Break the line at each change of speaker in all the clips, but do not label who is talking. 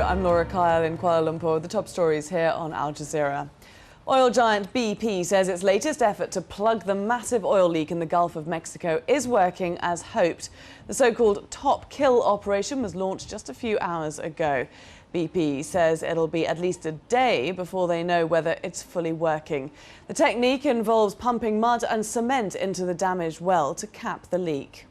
I'm Laura Kyle in Kuala Lumpur. The top stories here on Al Jazeera. Oil giant BP says its latest effort to plug the massive oil leak in the Gulf of Mexico is working as hoped. The so-called Top Kill operation was launched just a few hours ago. BP says it'll be at least a day before they know whether it's fully working. The technique involves pumping mud and cement into the damaged well to cap the leak.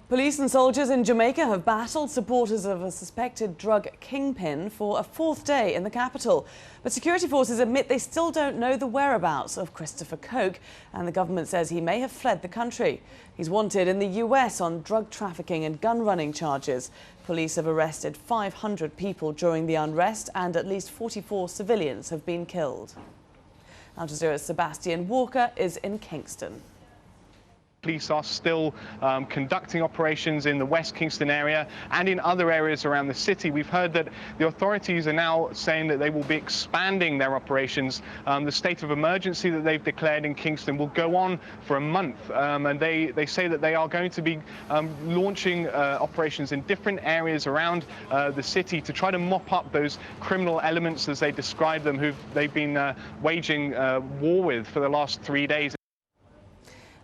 Police and soldiers in Jamaica have battled supporters of a suspected drug kingpin for a fourth day in the capital. But security forces admit they still don't know the whereabouts of Christopher Coke, and the government says he may have fled the country. He's wanted in the US on drug trafficking and gun running charges. Police have arrested 500 people during the unrest, and at least 44 civilians have been killed. Al Jazeera's Sebastian Walker is in Kingston.
Police are still conducting operations in the West Kingston area and in other areas around the city. We've heard that the authorities are now saying that they will be expanding their operations. The state of emergency that they've declared in Kingston will go on for a month, and they say that they are going to be launching operations in different areas around the city to try to mop up those criminal elements, as they describe them, who they've been waging war with for the last 3 days.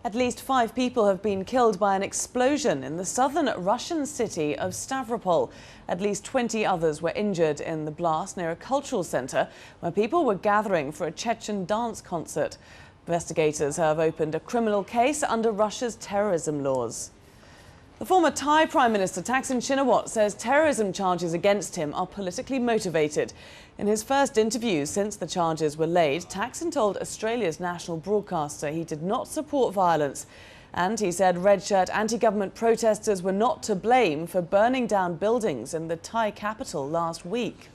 At least 5 people have been killed by an explosion in the southern Russian city of Stavropol. At least 20 others were injured in the blast near a cultural centre where people were gathering for a Chechen dance concert. Investigators have opened a criminal case under Russia's terrorism laws. The former Thai Prime Minister Thaksin Shinawatra says terrorism charges against him are politically motivated. In his first interview since the charges were laid, Thaksin told Australia's national broadcaster he did not support violence. And he said red-shirt anti-government protesters were not to blame for burning down buildings in the Thai capital last week.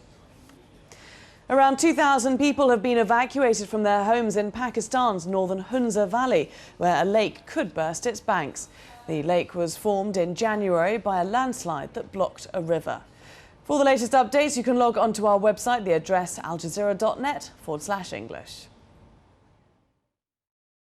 Around 2,000 people have been evacuated from their homes in Pakistan's northern Hunza Valley, where a lake could burst its banks. The lake was formed in January by a landslide that blocked a river. For the latest updates, you can log onto our website, the address aljazeera.net/English.